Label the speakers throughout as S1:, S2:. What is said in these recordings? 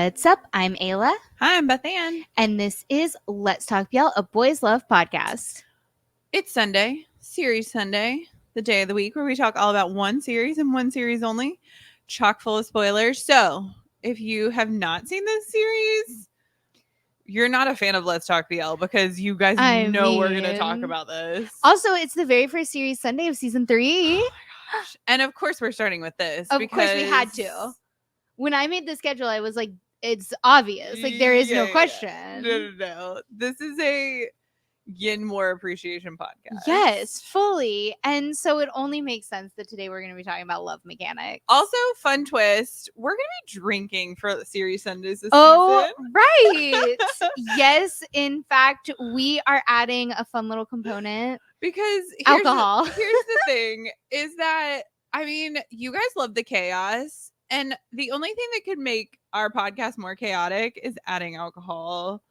S1: What's up? I'm Ayla.
S2: Hi, I'm Beth Ann.
S1: And this is Let's Talk BL, a boys love podcast.
S2: It's Sunday, Series Sunday, the day of the week where we talk all about one series and one series only, chock full of spoilers. So if you have not seen this series, you're not a fan of Let's Talk BL because you guys know we're going to talk about this.
S1: Also, it's the very first series Sunday of season 3.
S2: Oh my gosh. And of course we're starting with this.
S1: Of course we had to. When I made the schedule, I was like, it's obvious. Like, there is no question.
S2: No. This is a Yin More Appreciation podcast.
S1: Yes, fully. And so it only makes sense that today we're going to be talking about love mechanics.
S2: Also, fun twist, we're going to be drinking for the series Sundays this
S1: season.
S2: Season.
S1: Right. Yes, in fact, we are adding a fun little component.
S2: Because
S1: alcohol.
S2: Here's the thing, is that, I mean, you guys love the chaos. And the only thing that could make our podcast more chaotic is adding alcohol.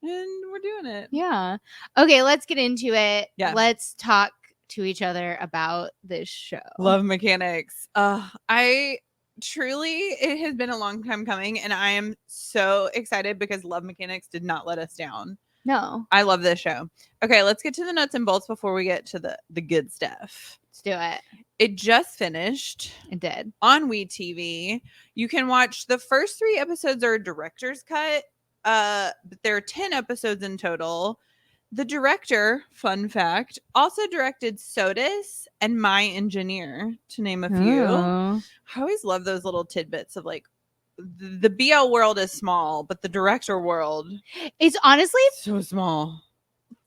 S2: And we're doing it.
S1: Yeah. Okay, let's get into it.
S2: Yeah.
S1: Let's talk to each other about this show.
S2: Love mechanics. It has been a long time coming, and I am so excited because Love Mechanics did not let us down.
S1: No.
S2: I love this show. Okay, let's get to the nuts and bolts before we get to the good stuff.
S1: Let's do it.
S2: It just finished.
S1: It did.
S2: On WeTV. You can watch the first 3 episodes are a director's cut. But there are 10 episodes in total. The director, fun fact, also directed Sodas and My Engineer, to name a few.
S1: Oh.
S2: I always love those little tidbits of like the BL world is small, but the director world
S1: is honestly
S2: so small.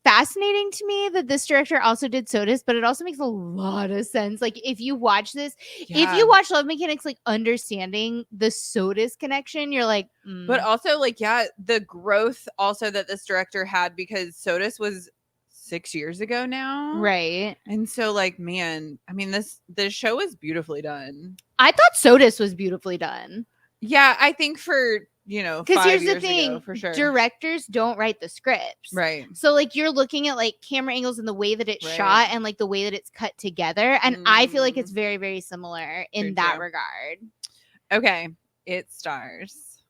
S1: Fascinating to me that this director also did Sodas, but it also makes a lot of sense. Like, if you watch this, if you watch Love Mechanics, like understanding the Sodas connection, you're like,
S2: But also, like, yeah, the growth also that this director had, because Sodas was 6 years ago now,
S1: right?
S2: And so, like, man, I mean, this show is beautifully done.
S1: I thought Sodas was beautifully done.
S2: Yeah, I think for,
S1: because here's the thing,
S2: ago, for sure,
S1: directors don't write the scripts,
S2: right?
S1: So like, you're looking at like camera angles and the way that it's shot and like the way that it's cut together, and I feel like it's very, very similar in that regard.
S2: Okay, it stars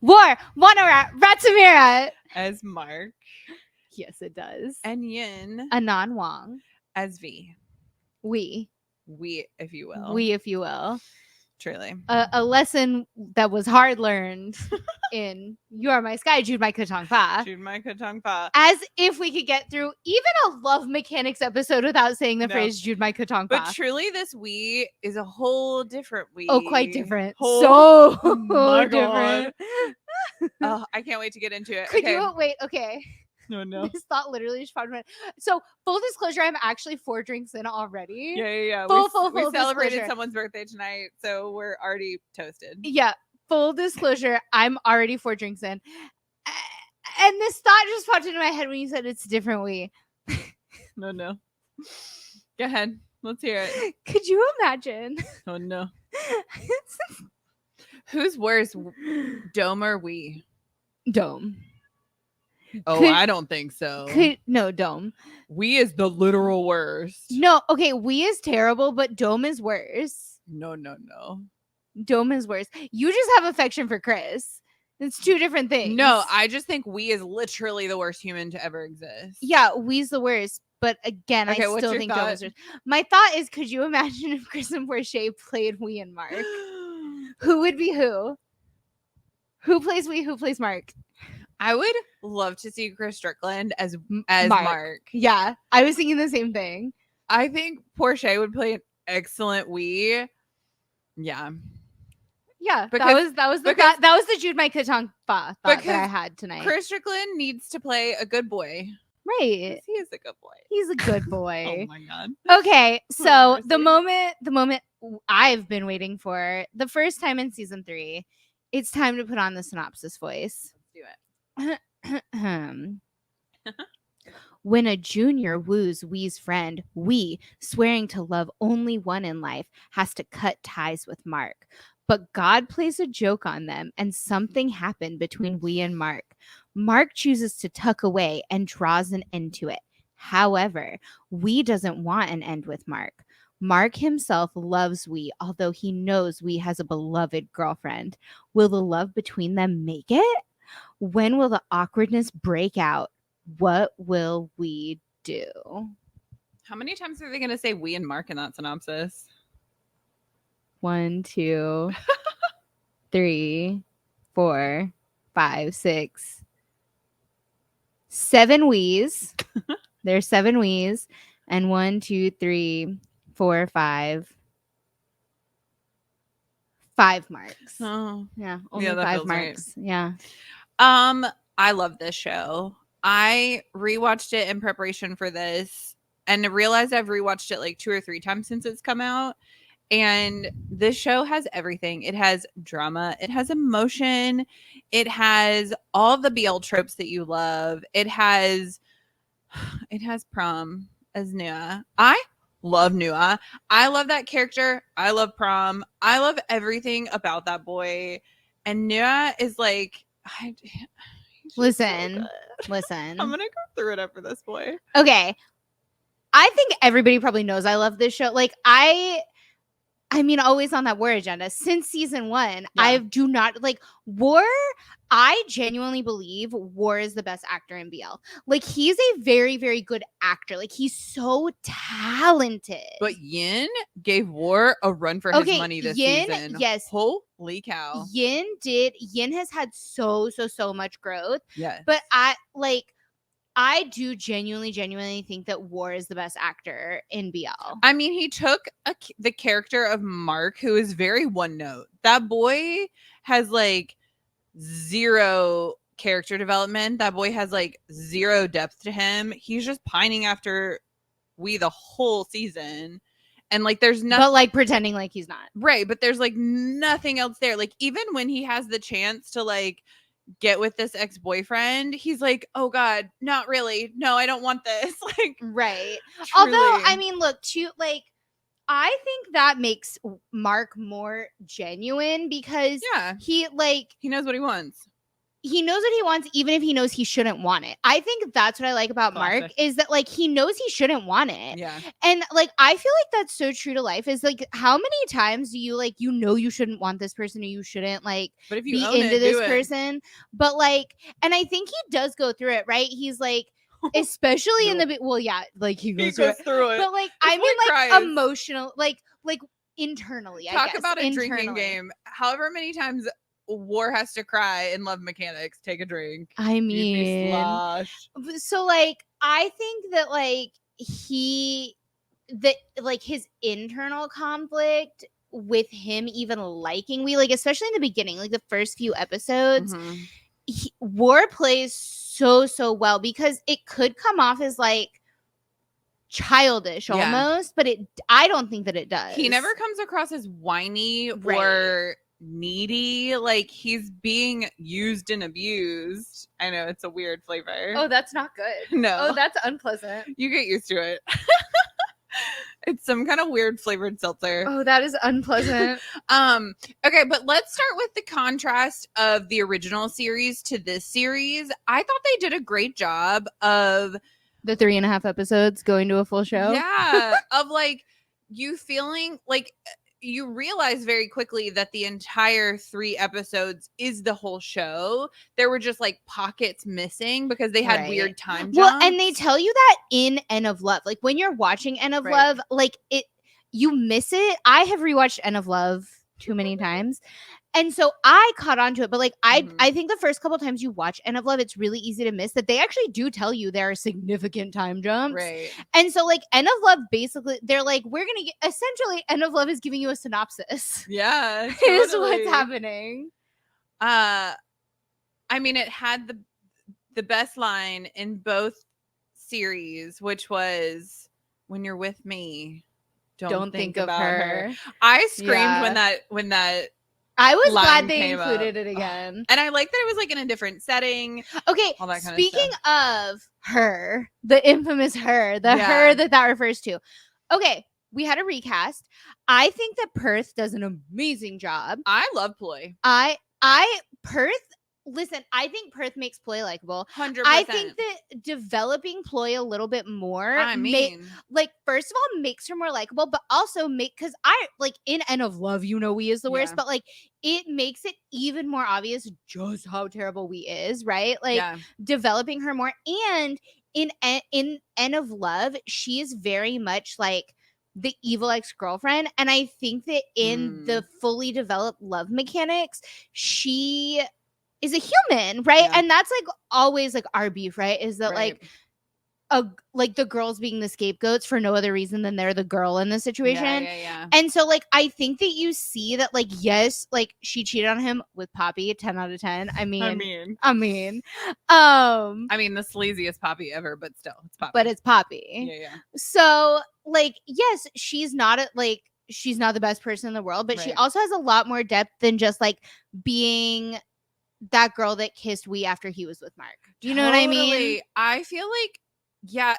S1: Wanara Ratsumira
S2: as Mark.
S1: Yes, it does.
S2: And Yin
S1: Anan Wong
S2: as V.
S1: We,
S2: if you will.
S1: We, if you will.
S2: Truly.
S1: A lesson that was hard learned in You Are My Sky, Jude My Kutong Pa.
S2: Jude My Kutong Pa.
S1: As if we could get through even a Love Mechanics episode without saying the phrase Jude My Kutong Pa.
S2: But truly, this we is a whole different we.
S1: Oh, quite different. So
S2: different. Oh, I can't wait to get into it.
S1: Could you wait? Okay.
S2: No.
S1: This thought literally just popped in my head. So, full disclosure, I'm actually 4 drinks in already.
S2: Yeah.
S1: Full
S2: we celebrated
S1: disclosure.
S2: Someone's birthday tonight, so we're already toasted.
S1: Yeah, full disclosure, I'm already 4 drinks in. And this thought just popped into my head when you said it's a different we.
S2: No. Go ahead. Let's hear it.
S1: Could you imagine?
S2: Oh, no. Who's worse, Dome or we?
S1: Dome.
S2: Oh, I don't think so.
S1: No, Dome.
S2: We is the literal worst.
S1: No, okay, we is terrible, but Dome is worse.
S2: No.
S1: Dome is worse. You just have affection for Chris. It's 2 different things.
S2: No, I just think we is literally the worst human to ever exist.
S1: Yeah, we's the worst. But again,
S2: okay,
S1: I still think Dome is worse. My thought is, could you imagine if Chris and Portia played we and Mark? Who would be who? Who plays we? Who plays Mark?
S2: I would love to see Chris Strickland as Mark.
S1: Yeah, I was thinking the same thing.
S2: I think Portia would play an excellent we. Yeah.
S1: Yeah, because, that was the Jude My Kutong Pa thought that I had tonight.
S2: Chris Strickland needs to play a good boy.
S1: Right.
S2: He is a good boy.
S1: He's a good boy.
S2: Oh my god.
S1: Okay, so the moment I've been waiting for, the first time in season 3, it's time to put on the synopsis voice.
S2: Let's do it.
S1: When a junior woos Wee's friend, Wee, swearing to love only one in life, has to cut ties with Mark. But God plays a joke on them, and something happened between Wee and Mark. Mark chooses to tuck away and draws an end to it. However, Wee doesn't want an end with Mark. Mark himself loves Wee, although he knows Wee has a beloved girlfriend. Will the love between them make it? When will the awkwardness break out? What will we do?
S2: How many times are they going to say we and Mark in that synopsis?
S1: 1, 2, 3, 4, 5, 6, 7 Wees. There's 7 Wees. And 1, 2, 3, 4, 5 marks.
S2: Oh,
S1: Yeah, only
S2: yeah, that
S1: 5
S2: feels right.
S1: marks. Yeah.
S2: I love this show. I rewatched it in preparation for this and realized I've rewatched it like 2 or 3 times since it's come out. And this show has everything. It has drama, it has emotion, it has all the BL tropes that you love. It has Prom as Nua. I love Nua. I love that character. I love Prom. I love everything about that boy. And Nua is like,
S1: Listen.
S2: I'm gonna go through it after this boy.
S1: Okay. I think everybody probably knows I love this show. Like, I mean, always on that war agenda since season 1.
S2: Yeah.
S1: I do not like War. I genuinely believe War is the best actor in BL. Like, he's a very, very good actor. Like, he's so talented.
S2: But Yin gave War a run for his money this season.
S1: Yes.
S2: Holy cow.
S1: Yin has had so much growth.
S2: Yes.
S1: But I do genuinely think that War is the best actor in BL.
S2: I mean, he took the character of Mark, who is very one note. That boy has like 0 character development. That boy has like 0 depth to him. He's just pining after Wee the whole season. And like there's nothing,
S1: but like pretending like he's not.
S2: Right, but there's like nothing else there. Like even when he has the chance to like get with this ex-boyfriend, he's like, oh god, not really, no, I don't want this. Like,
S1: right.
S2: Truly.
S1: Although I mean, look, like, I think that makes Mark more genuine because he
S2: knows what he wants.
S1: He knows what he wants, even if he knows he shouldn't want it. I think that's what I like about Mark, is that like he knows he shouldn't want it.
S2: Yeah.
S1: And like I feel like that's so true to life. Is like, how many times do you like, you know, you shouldn't want this person, or you shouldn't like
S2: but if you
S1: be into this person, but like, and I think he does go through it, right? He's like, especially in the like he goes through it. But like, I mean, like cries. Emotional, like internally.
S2: Talk
S1: I guess,
S2: about a drinking game. However many times War has to cry in Love Mechanics, take a drink.
S1: I mean, so like I think that like his internal conflict with him even liking Wee, like especially in the beginning, like the first few episodes, War plays so well because it could come off as like childish almost, but I don't think that it does.
S2: He never comes across as whiny or needy. Like he's being used and abused. I know it's a weird flavor.
S1: Oh, that's not good.
S2: No.
S1: Oh, that's unpleasant.
S2: You get used to it. It's some kind of weird flavored seltzer.
S1: Oh, that is unpleasant.
S2: Okay, but let's start with the contrast of the original series to this series. I thought they did a great job of
S1: the 3.5 episodes going to a full show.
S2: Yeah. Of like you feeling like you realize very quickly that the entire 3 episodes is the whole show. There were just like pockets missing because they had weird time jumps.
S1: Well, and they tell you that in End of Love. Like when you're watching End of Love, like you miss it. I have rewatched End of Love too many times. And so I caught on to it, but like I think the first couple times you watch End of Love, it's really easy to miss that they actually do tell you there are significant time jumps.
S2: Right.
S1: And so like End of Love, basically, they're like, we're gonna get, essentially End of Love is giving you a synopsis.
S2: Yeah,
S1: totally. Is what's happening.
S2: I mean, it had the best line in both series, which was, when you're with me, don't think about her. I screamed when that
S1: I was glad they included it again.
S2: And I like that it was like in a different setting.
S1: Okay, speaking of her, the infamous her, her that refers to. Okay, we had a recast. I think that Perth does an amazing job.
S2: I love Ploy.
S1: Perth, listen, I think Perth makes Ploy likable.
S2: 100%.
S1: I think that developing Ploy a little bit more, like, first of all, makes her more likable, but also because I, like, in End of Love, we is the worst, but, like, it makes it even more obvious just how terrible we is, right? Like, developing her more, and in End of Love, she is very much, like, the evil ex-girlfriend, and I think that in the fully developed love mechanics, she is a human, right? And that's, like, always, like, our beef, right? Is that, like, the girls being the scapegoats for no other reason than they're the girl in the situation. And so, like, I think that you see that, like, yes, like, she cheated on him with Poppy, 10 out of 10. I mean,
S2: the sleaziest Poppy ever, but still, it's Poppy.
S1: But it's Poppy.
S2: Yeah.
S1: So, like, yes, she's not the best person in the world, but she also has a lot more depth than just, like, being that girl that kissed Wee after he was with Mark. Do you know what I mean?
S2: I feel like,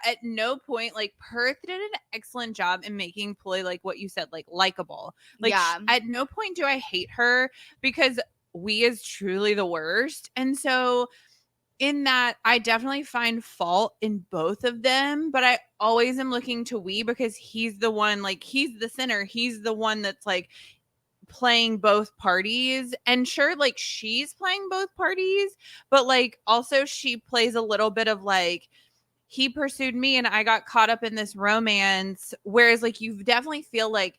S2: at no point, like, Perth did an excellent job in making Ploy, like what you said, like, likable. Like, at no point do I hate her, because Wee is truly the worst. And so in that, I definitely find fault in both of them, but I always am looking to Wee because he's the one, like, he's the sinner. He's the one that's, like, playing both parties. And sure, like, she's playing both parties, but, like, also she plays a little bit of, like, he pursued me and I got caught up in this romance, whereas, like, you definitely feel like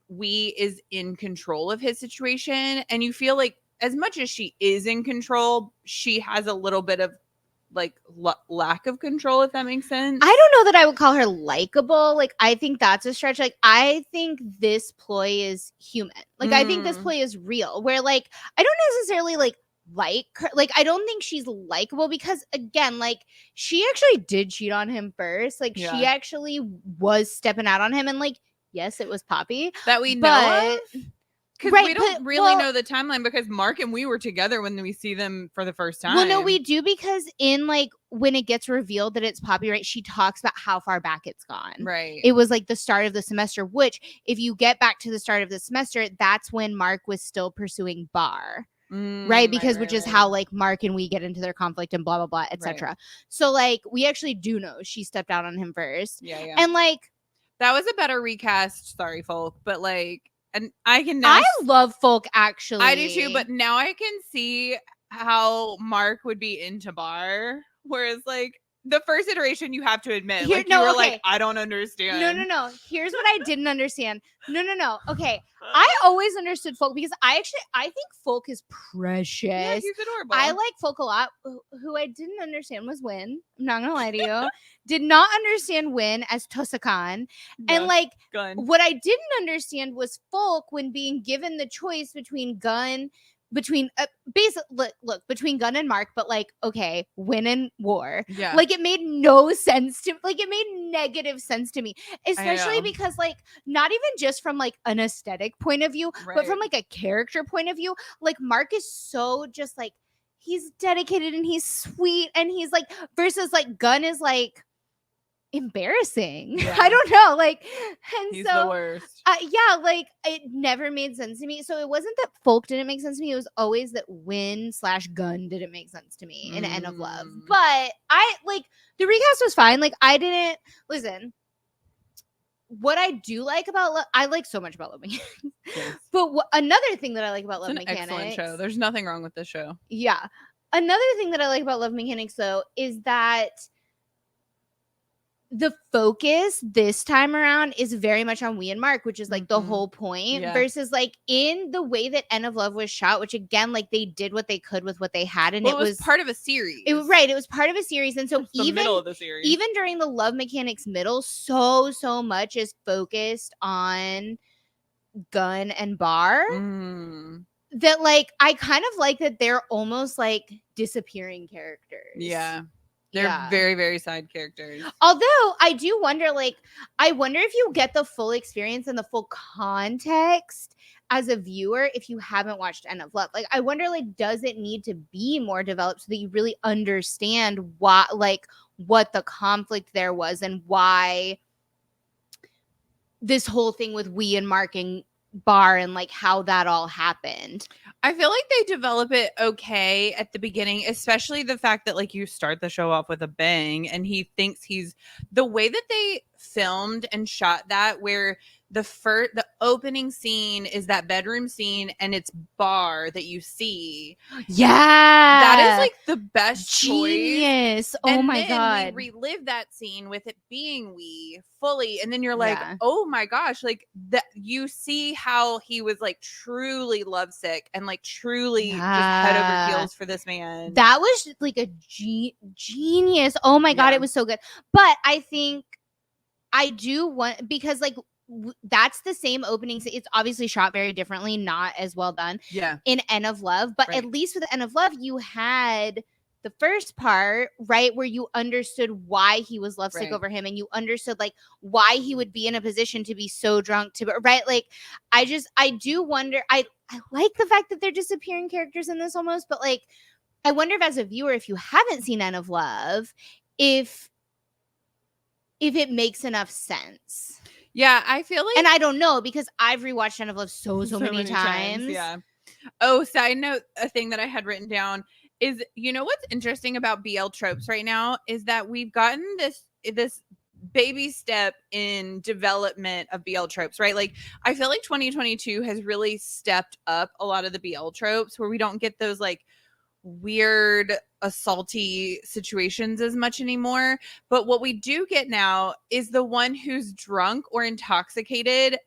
S2: Wee is in control of his situation, and you feel like as much as she is in control, she has a little bit of, like, lack of control, if that makes sense.
S1: I don't know that I would call her likable. Like, I think that's a stretch. Like, I think this Ploy is human. Like, I think this Ploy is real, where, like, I don't necessarily like her. Like, I don't think she's likable because, again, like, she actually did cheat on him first. Like, she actually was stepping out on him, and, like, yes, it was Poppy
S2: that we know of. Because we don't really know the timeline, because Mark and we were together when we see them for the first time.
S1: Well, no, we do, because in, like, when it gets revealed that it's Poppy, right, she talks about how far back it's gone.
S2: Right.
S1: It was, like, the start of the semester, which, if you get back to the start of the semester, that's when Mark was still pursuing Bar. Right? Because which is how, like, Mark and we get into their conflict and blah, blah, blah, etc. So, like, we actually do know she stepped out on him first.
S2: Yeah.
S1: And, like,
S2: that was a better recast. Sorry, folk. But, like, and I can now.
S1: I love Folk, actually.
S2: I do too, but now I can see how Mark would be into Bar. Whereas, like, the first iteration, you have to admit, like, you were like, I don't understand.
S1: No. Here's what I didn't understand. No. Okay. I always understood Folk because I think Folk is precious.
S2: Yeah, he's adorable.
S1: I like Folk a lot. Who I didn't understand was Win. I'm not gonna lie to you. Did not understand Win as Tosakan. And, like, what I didn't understand was Folk when being given the choice between Gun between Gun and Mark, but, like, okay, Win and War.
S2: Yeah.
S1: Like, it made no sense to, like, it made negative sense to me, especially because, like, not even just from, like, an aesthetic point of view, but from, like, a character point of view. Like, Mark is so just, like, he's dedicated and he's sweet and he's, like, versus, like, Gun is, like, embarrassing. I don't know, like, and
S2: he's
S1: so
S2: the worst.
S1: Like, it never made sense to me. So it wasn't that Folk didn't make sense to me, it was always that Win/Gun didn't make sense to me in End of Love. But I, like, the recast was fine. Like, I didn't listen. What I do like about I like so much about Love Mechanics. Yes. But another thing that I like about Love Mechanics,
S2: excellent show. There's nothing wrong with this show.
S1: Yeah. Another thing that I like about Love Mechanics, though, is that the focus this time around is very much on Wee and Mark, which is, like, the whole point, versus, like, in the way that End of Love was shot, which, again, like, they did what they could with what they had, and it was
S2: part of a series.
S1: It was part of a series, and so even during the Love Mechanics middle, so much is focused on Gun and Bar. That, like, I kind of like that they're almost, like, disappearing characters.
S2: Yeah. They're very, very side characters.
S1: Although I do wonder, like, I wonder if you get the full experience and the full context as a viewer if you haven't watched End of Love. Like, I wonder, like, does it need to be more developed so that you really understand what the conflict there was and why this whole thing with Wee and Mark and bar and like how that all happened.
S2: I feel like they develop it okay at the beginning, especially the fact that like you start the show off with a bang and he thinks he's the way that they filmed and shot that, where the opening scene is that bedroom scene and it's bar that you see.
S1: Yeah.
S2: That is like the best
S1: genius.
S2: choice.
S1: Oh
S2: and
S1: my
S2: then
S1: God.
S2: we relive that scene with it being we fully, and then you're like,
S1: Yeah.
S2: oh my gosh, like that you see how he was like truly lovesick and like truly just head over
S1: Yeah.
S2: heels for this man.
S1: That was like a genius. Oh my God,
S2: Yeah.
S1: it was so good. But I think I do want, because like that's the same opening. It's obviously shot very differently, not as well done
S2: Yeah.
S1: in End of Love. But
S2: Right.
S1: at least with End of Love, you had the first part, right, where you understood why he was lovesick
S2: Right.
S1: over him, and you understood like why he would be in a position to be so drunk to, right? Like I do wonder. I like the fact that they're disappearing characters in this almost, but like I wonder if as a viewer, if you haven't seen End of Love, if it makes enough sense.
S2: Yeah, I feel like,
S1: and I don't know, because I've rewatched End of Love so many times.
S2: Yeah. Oh, side note, a thing that I had written down is, you know what's interesting about BL tropes right now is that we've gotten this baby step in development of BL tropes, right? Like I feel like 2022 has really stepped up a lot of the BL tropes where we don't get those like weird assaulty situations as much anymore. But what we do get now is the one who's drunk or intoxicated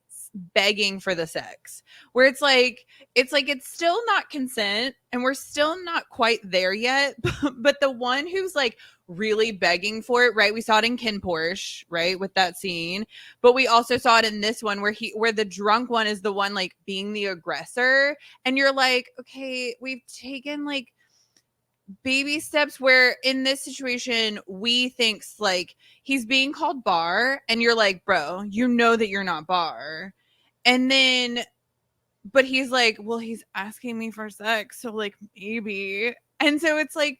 S2: begging for the sex, where it's still not consent and we're still not quite there yet, but the one who's like really begging for it, right? We saw it in Ken Porsche, right, with that scene, but we also saw it in this one where the drunk one is the one like being the aggressor, and you're like, okay, we've taken like baby steps where in this situation we thinks like he's being called bar and you're like, bro, you know that you're not bar. And then but he's like, well, he's asking me for sex, so like maybe. And so it's like,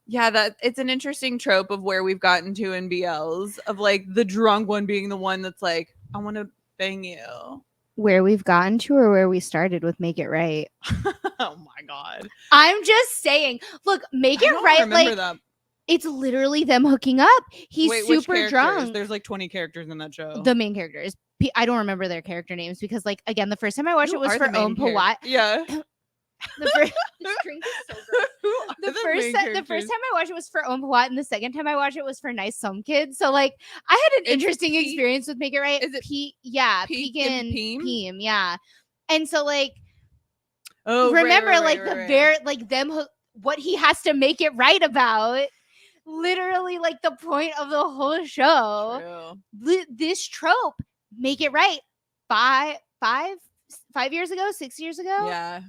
S2: yeah, that it's an interesting trope of where we've gotten to in BLs of like the drunk one being the one that's like, I want to bang you.
S1: Where we've gotten to, or where we started with Make It Right.
S2: Oh my God.
S1: I'm just saying, look, Make It Right, like
S2: that.
S1: It's literally them hooking up. He's super drunk.
S2: There's like 20 characters in that show.
S1: The main characters. I don't remember their character names because, like, again, the first time I watched it was for Om Pawat.
S2: Yeah.
S1: This drink is so gross. The first time I watched it was for Om Pawat, and the second time I watched it was for Nice Some Kids. So, like, I had an interesting experience with Make It Right.
S2: Is it
S1: Peek and Peem? Yeah. And so, like, what he has to make it right about. Literally, like, the point of the whole show. This trope, Make It Right, 5 years ago, 6 years ago.
S2: Yeah.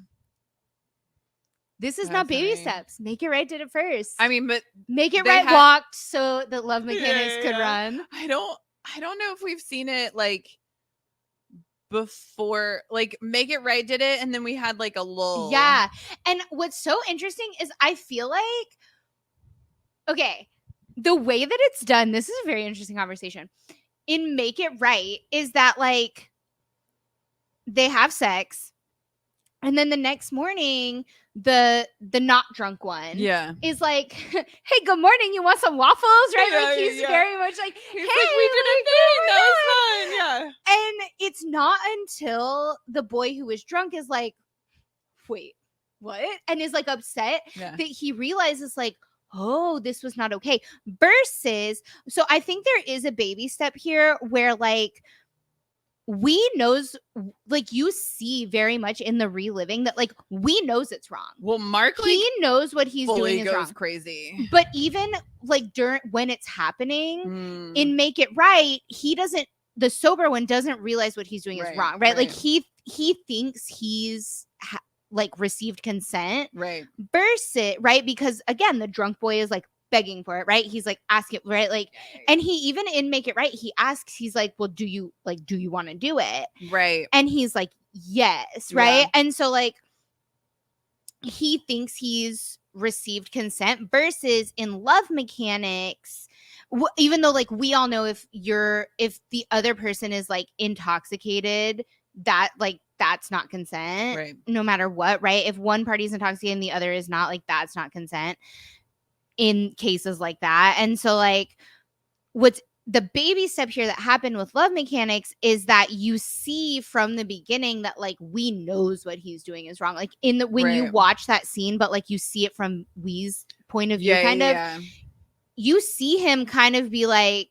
S1: This is not baby steps. Make It Right did it first.
S2: I mean, but
S1: Make It Right walked so that Love Mechanics could run.
S2: I don't know if we've seen it like before. Like Make It Right did it, and then we had like a lull.
S1: Yeah. And what's so interesting is I feel like, okay, the way that it's done, this is a very interesting conversation. In Make It Right is that like they have sex, and then the next morning the not drunk one is like, hey, good morning, you want some waffles, right? Like he's very much like,
S2: he's
S1: hey,
S2: like, we did a thing, that was fun. Yeah.
S1: And it's not until the boy who was drunk is like, wait, what? And is like upset that he realizes like, oh, this was not okay. Versus, so I think there is a baby step here where like we knows, like you see very much in the reliving that like we knows it's wrong.
S2: Well, Mark, like,
S1: he knows what he's doing is wrong.
S2: Crazy.
S1: But even like when it's happening in Make It Right, he doesn't. The sober one doesn't realize what he's doing is wrong, right? Like he thinks he's like received consent,
S2: right?
S1: Versus, right? Because again, the drunk boy is like begging for it, right? He's like asking, right? Like, and he even in Make It Right, he asks, he's like, well, do you want to do it?
S2: Right.
S1: And he's like, yes, right? Yeah. And so like he thinks he's received consent versus in Love Mechanics, even though like we all know if the other person is like intoxicated, that like that's not consent,
S2: Right.
S1: no matter what, right? If one party's intoxicated and the other is not, like, that's not consent in cases like that. And so, like, what's the baby step here that happened with love mechanics is that you see from the beginning that, like, we knows what he's doing is wrong. Like, in the when you
S2: Right.
S1: watch that scene, but, like, you see it from Wee's point of view,
S2: Yeah,
S1: kind of,
S2: yeah.
S1: you see him kind of be like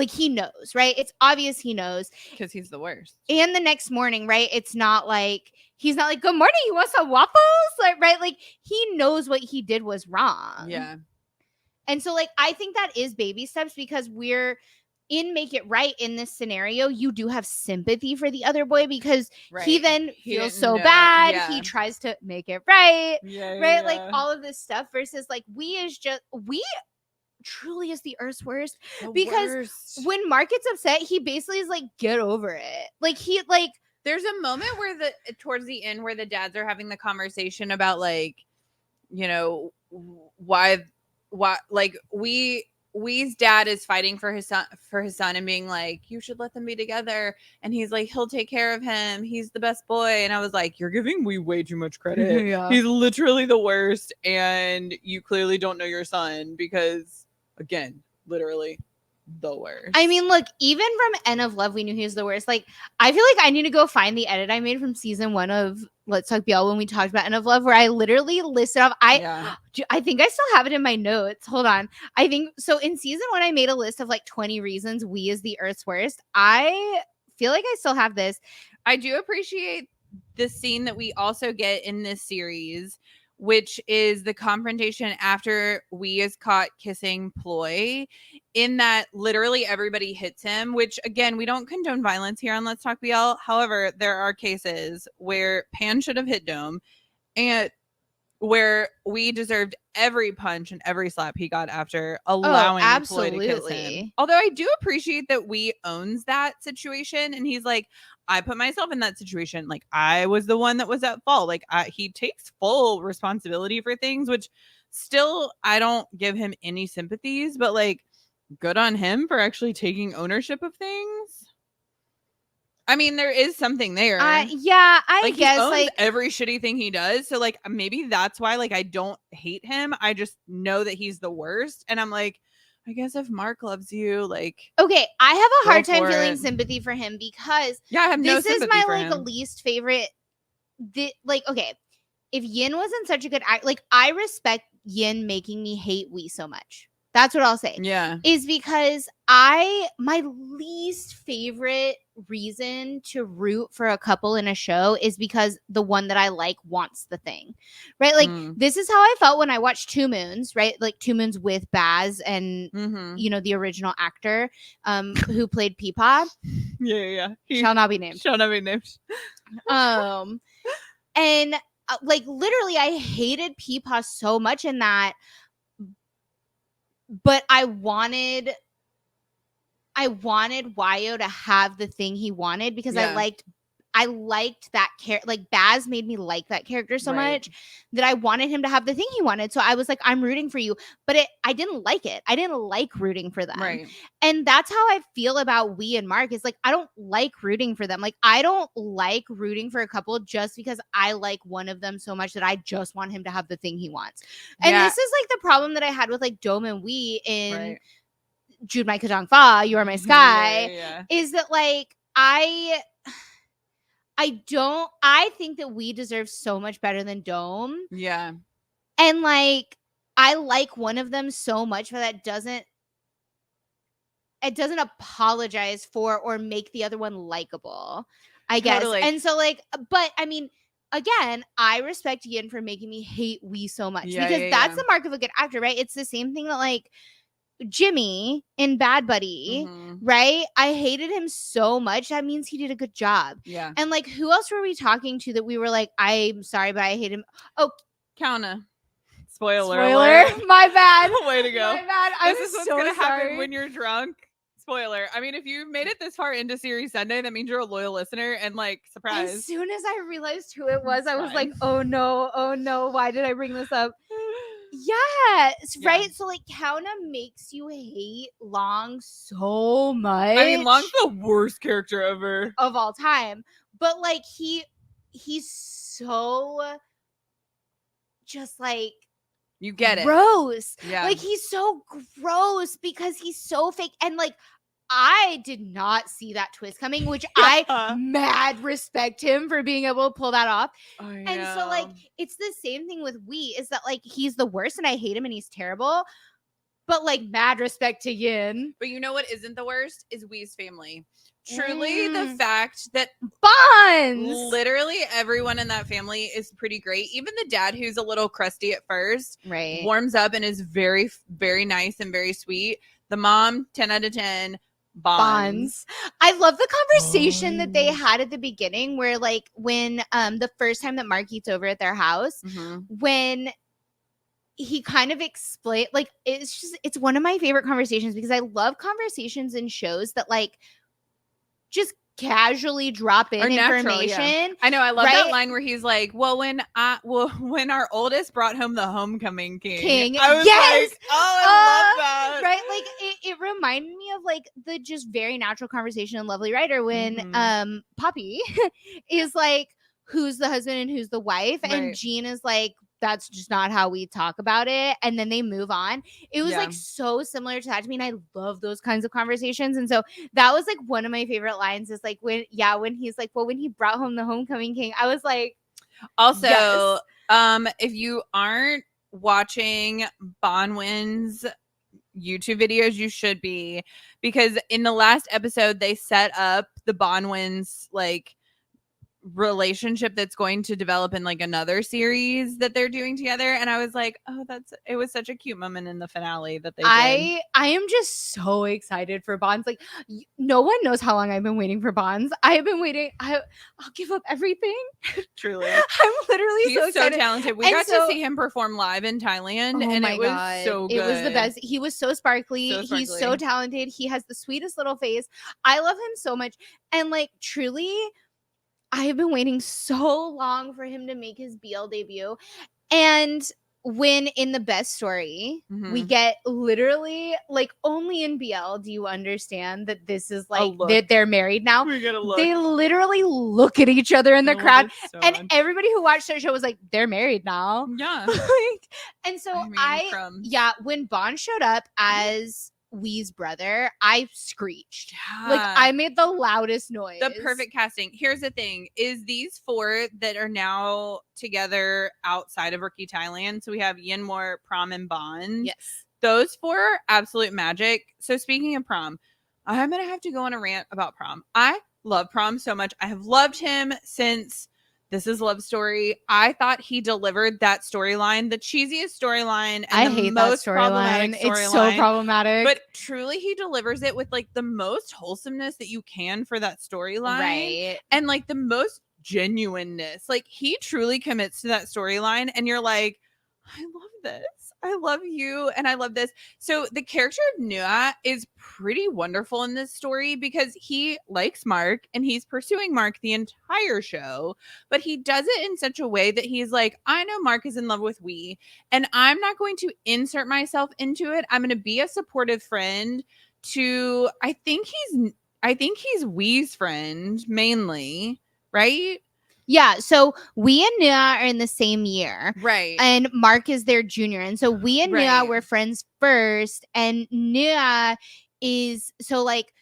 S1: he knows, right? It's obvious he knows.
S2: Because he's the worst.
S1: And the next morning, right? It's not like he's not like, good morning, you want some waffles? Like, right? Like, he knows what he did was wrong.
S2: Yeah.
S1: And so, like, I think that is baby steps, because we're in Make It Right in this scenario. You do have sympathy for the other boy, because he then feels so
S2: didn't know.
S1: bad.
S2: Yeah.
S1: He tries to make it right.
S2: Yeah,
S1: Right?
S2: yeah.
S1: Like, all of this stuff versus, like, we truly is the Earth's worst.
S2: The
S1: Because
S2: worst.
S1: when Mark gets upset, he basically is like, get over it. Like, he, like,
S2: there's a moment where towards the end where the dads are having the conversation about, like, you know, why like Wee's dad is fighting for his son and being like, you should let them be together, and he's like, he'll take care of him, he's the best boy. And I was like, you're giving Wee way too much credit.
S1: Yeah.
S2: He's literally the worst, and you clearly don't know your son, because, again, literally the worst.
S1: I mean, look, even from End of Love, we knew he was the worst. Like, I feel like I need to go find the edit I made from season 1 of Let's Talk BL when we talked about End of Love, where I literally listed off. I think I still have it in my notes. Hold on. I think so. In season 1, I made a list of like 20 reasons Wee is the Earth's worst. I feel like I still have this.
S2: I do appreciate the scene that we also get in this series, which is the confrontation after Wee is caught kissing Ploy, in that literally everybody hits him, which, again, we don't condone violence here on Let's Talk BL. However, there are cases where Pan should have hit Dome, and where Wee deserved every punch and every slap he got after allowing Ploy to kiss him. Although I do appreciate that Wee owns that situation, and he's like, I put myself in that situation. Like, I was the one that was at fault. Like, he takes full responsibility for things, which still, I don't give him any sympathies, but, like, good on him for actually taking ownership of things. I mean, there is something there.
S1: Yeah, I guess,
S2: he owns,
S1: like,
S2: every shitty thing he does. So, like, maybe that's why, like, I don't hate him. I just know that he's the worst. And I'm like, I guess if Mark loves you, like,
S1: okay, I have a hard time feeling
S2: it.
S1: sympathy for him, because
S2: I have no
S1: this is
S2: sympathy
S1: my
S2: for
S1: like
S2: him.
S1: least favorite. Okay, if Yin wasn't such a good act, like, I respect Yin making me hate Wee so much. That's what I'll say.
S2: Yeah.
S1: Is because my least favorite reason to root for a couple in a show is because the one that I like wants the thing, right? Like, this is how I felt when I watched Two Moons, right? Like, Two Moons with Baz and, you know, the original actor who played Peepaw.
S2: Yeah.
S1: Shall not be named.
S2: Shall not be named.
S1: And like, literally, I hated Peepaw so much in that, but I wanted Wyo to have the thing he wanted, because I liked that character. Like, Baz made me like that character so much that I wanted him to have the thing he wanted. So I was like, I'm rooting for you. But I didn't like it. I didn't like rooting for them.
S2: Right.
S1: And that's how I feel about Wee and Mark, is like, I don't like rooting for them. Like, I don't like rooting for a couple just because I like one of them so much that I just want him to have the thing he wants. And this is like the problem that I had with like Dome and Wee in Jude My Kajang Fa, You Are My Sky, is that, like, I think that Wee deserves so much better than Dome.
S2: Yeah.
S1: And, like, I like one of them so much, but it doesn't apologize for or make the other one likable, I guess.
S2: Totally.
S1: And so, like, but I mean, again, I respect Yin for making me hate Wee so much, because that's the mark of a good actor, right? It's the same thing that, like, Jimmy in Bad Buddy, right? I hated him so much. That means he did a good job.
S2: Yeah.
S1: And, like, who else were we talking to that we were like, I'm sorry, but I hate him? Oh,
S2: Counter. Spoiler.
S1: My bad.
S2: Way to go.
S1: My bad.
S2: This is what's going to happen when you're drunk. Spoiler. I mean, if you made it this far into Series Sunday, that means you're a loyal listener, and, like, surprise.
S1: As soon as I realized who it was, I was like, oh no, why did I bring this up? Yes, right? So, like, Kauna makes you hate Long so much.
S2: I mean, Long's the worst character ever
S1: of all time. but like he's so just like
S2: You get
S1: gross.
S2: it. Yeah.
S1: Like he's so gross because he's so fake. And like I did not see that twist coming, which I mad respect him for being able to pull that off. And so like it's the same thing with Wee, is that like he's the worst and I hate him and he's terrible. But like mad respect to Yin.
S2: But you know what isn't the worst is Wee's family. Truly, the fact that
S1: Bonz,
S2: literally everyone in that family is pretty great. Even the dad, who's a little crusty at first,
S1: right,
S2: warms up and is very, very nice and very sweet. The mom, 10 out of 10. Bonz.
S1: I love the conversation that they had at the beginning where like when the first time that Mark eats over at their house, when he kind of explained, like it's one of my favorite conversations because I love conversations in shows that like just casually drop in information.
S2: Yeah. I know. I love that line where he's like, "Well, when our oldest brought home the homecoming king, I was like, oh, I love that."
S1: Right? Like it reminded me of like the just very natural conversation in Lovely Writer when Poppy is like, "Who's the husband and who's the wife?" And Jean is like, "That's just not how we talk about it," and then they move on. It was like so similar to that to me, and I love those kinds of conversations. And so that was like one of my favorite lines is like when he's like, "Well, when he brought home the homecoming king," I was like,
S2: also, if you aren't watching Bonwin's YouTube videos, you should be, because in the last episode they set up the Bonwins like relationship that's going to develop in like another series that they're doing together, and I was like, oh, it was such a cute moment in the finale that they did.
S1: I am just so excited for Bonz. Like no one knows how long I've been waiting for Bonz. I have been waiting. I'll give up everything.
S2: Truly.
S1: I'm literally
S2: He's
S1: so excited.
S2: So talented. We got to see him perform live in Thailand, and it was so good.
S1: It was the best. He was so sparkly. He's so talented. He has the sweetest little face. I love him so much. And like truly, I have been waiting so long for him to make his BL debut. And when in the best story, we get literally like only in BL do you understand that this is like that they're married now. They literally look at each other in the crowd, and everybody who watched that show was like, they're married now.
S2: Yeah.
S1: And so when Bond showed up as Wee's brother, I screeched. Like I made the loudest noise.
S2: The perfect casting. Here's the thing, is these four that are now together outside of Rookie Thailand. So we have Yin Moore, Prom, and Bonz.
S1: Yes.
S2: Those four are absolute magic. So speaking of Prom, I'm going to have to go on a rant about Prom. I love Prom so much. I have loved him since This Is Love Story. I thought he delivered that storyline, the cheesiest storyline, and
S1: I hate most problematic storyline. It's so problematic.
S2: But truly, he delivers it with like the most wholesomeness that you can for that storyline,
S1: right?
S2: And like the most genuineness. Like he truly commits to that storyline, and you're like, I love this. I love you, and I love this. So the character of Nuance is pretty wonderful in this story because he likes Mark and he's pursuing Mark the entire show, but he does it in such a way that he's like, I know Mark is in love with Wee, and I'm not going to insert myself into it. I'm going to be a supportive friend to, I think he's Wee's friend mainly, right?
S1: Yeah, so Wee and Nuance are in the same year.
S2: Right.
S1: And Mark is their junior. And so Wee and Nuance were friends first. And Nuance is, so like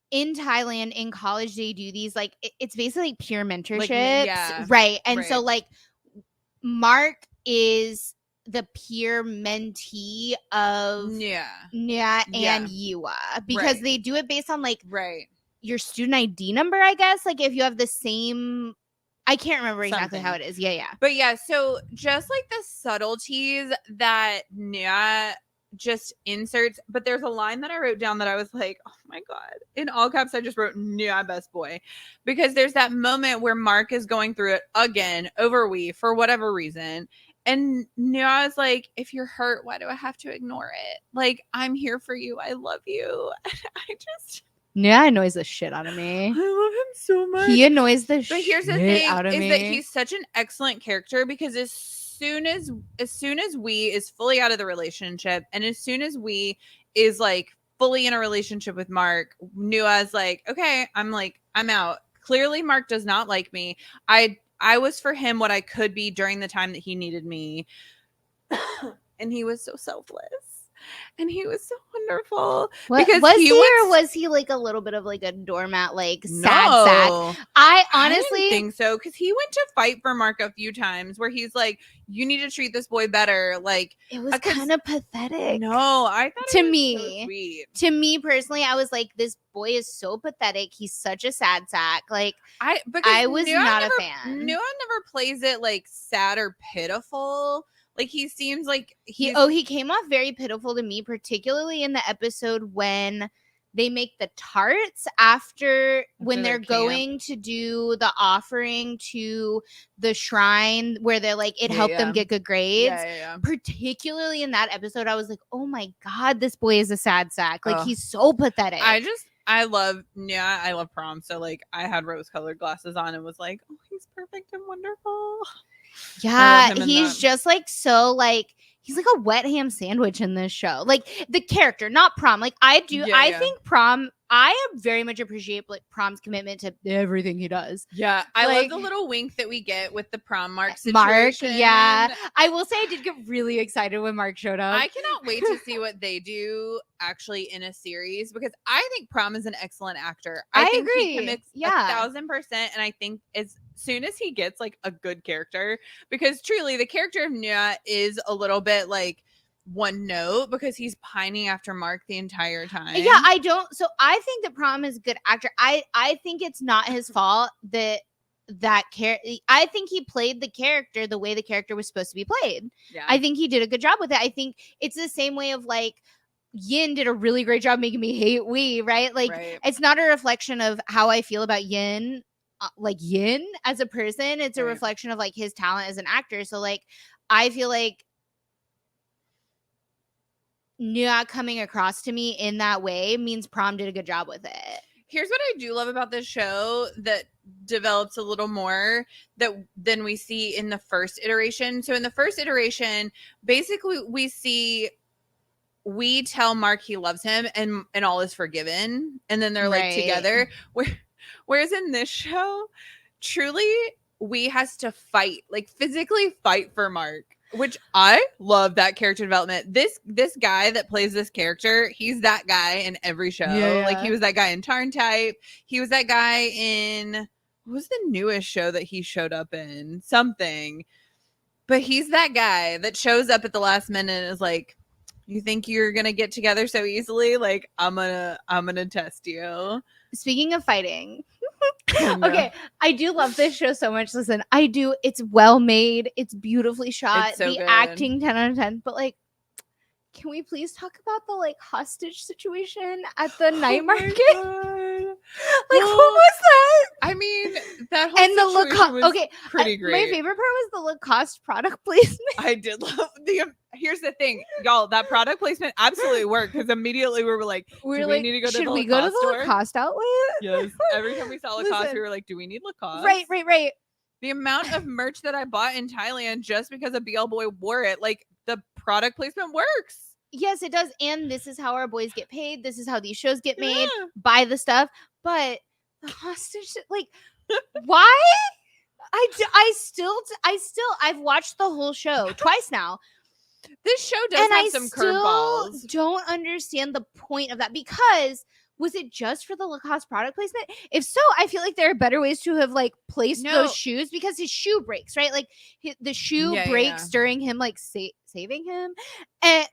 S1: in Thailand, in college, they do these, like, it's basically peer mentorships.
S2: Like,
S1: right. And so like Mark is the peer mentee of Nuance and Yua. Because they do it based on like your student ID number, I guess. Like if you have the same... I can't remember exactly how it is. Yeah.
S2: But yeah, so just like the subtleties that Nia just inserts, but there's a line that I wrote down that I was like, oh my God. In all caps, I just wrote Nia best boy. Because there's that moment where Mark is going through it again over Wee for whatever reason. And Nia is like, if you're hurt, why do I have to ignore it? Like, I'm here for you. I love you. I just...
S1: Nuance annoys the shit out of me.
S2: I love him so much.
S1: He annoys the shit out of me.
S2: But here's the thing, is that he's such an excellent character because as soon as Wee is fully out of the relationship, and as soon as Wee is like fully in a relationship with Mark, Nua's like, okay, I'm out. Clearly, Mark does not like me. I was for him what I could be during the time that he needed me. And he was so selfless. And he was so wonderful. Because
S1: was
S2: he
S1: he
S2: would
S1: or was he like a little bit of like a doormat, like sad
S2: No.
S1: sack? I
S2: I
S1: honestly
S2: didn't think so, because he went to fight for Mark a few times where he's like, you need to treat this boy better. Like,
S1: it was
S2: because
S1: kind of pathetic.
S2: no, I thought
S1: To
S2: it was
S1: me.
S2: so sweet.
S1: To me personally, I was like, this boy is so pathetic. He's such a sad sack. Like, I was not a fan.
S2: Nuance never plays it like sad or pitiful. Like, he seems like
S1: he came off very pitiful to me, particularly in the episode when they make the tarts after when they're going to do the offering to the shrine where they're like, it helped them get good grades. Particularly in that episode, I was like, oh my God, this boy is a sad sack. Like, he's so pathetic.
S2: I love Prom. So like, I had rose-colored glasses on and was like, oh, he's perfect and wonderful.
S1: Yeah, he's just like so like he's like a wet ham sandwich in this show. Like the character, not Prom. Like I think Prom, I very much appreciate like Prom's commitment to everything he does.
S2: Yeah, I love the little wink that we get with the Prom Mark situation.
S1: Mark, yeah. I will say I did get really excited when Mark showed up.
S2: I cannot wait to see what they do actually in a series, because I think Prom is an excellent actor. I think
S1: agree.
S2: He commits 1,000%, and I think as soon as he gets like a good character, because truly the character of Nia is a little bit like one note because he's pining after Mark the entire time.
S1: Yeah, I think that Prom is a good actor. I think it's not his fault that I think he played the character the way the character was supposed to be played.
S2: Yeah.
S1: I think he did a good job with it. I think it's the same way of like Yin did a really great job making me hate Wee, right? Like it's not a reflection of how I feel about Yin. Like Yin as a person, it's a reflection of like his talent as an actor. So like I feel like not coming across to me in that way means Prom did a good job with it.
S2: Here's what I do love about this show that develops a little more than we see in the first iteration. So in the first iteration, basically we tell Mark he loves him and all is forgiven, and then they're like together. Whereas in this show, truly, we has to fight, like physically fight for Mark, which I love that character development. This guy that plays this character, he's that guy in every show. Yeah. Like he was that guy in Tarn Type. He was that guy in, what was the newest show that he showed up in? Something. But he's that guy that shows up at the last minute and is like, you think you're going to get together so easily? Like, I'm gonna test you.
S1: Speaking of fighting, okay, I do love this show so much. Listen, I do. It's well made. It's beautifully shot.
S2: It's so
S1: the
S2: good.
S1: Acting 10 out of 10. But like, can we please talk about the like hostage situation at the night market? Like, who was that?
S2: I mean, that whole situation was pretty great.
S1: My favorite part was the Lacoste product placement.
S2: I did love here's the thing, y'all, that product placement absolutely worked, because immediately we were like, we need to go to the Lacoste store? Should we go to the
S1: Lacoste outlet?
S2: Yes. Every time we saw Lacoste, we were like, do we need Lacoste?
S1: Right.
S2: The amount of merch that I bought in Thailand just because a BL boy wore it, like the product placement works.
S1: Yes, it does. And this is how our boys get paid. This is how these shows get made. Buy the stuff. But the hostage, like, why? I've watched the whole show twice now.
S2: This show does have some curveballs.
S1: I don't understand the point of that, because was it just for the Lacoste product placement? If so, I feel like there are better ways to have like placed those shoes, because his shoe breaks, right? Like the shoe breaks during him like saving him and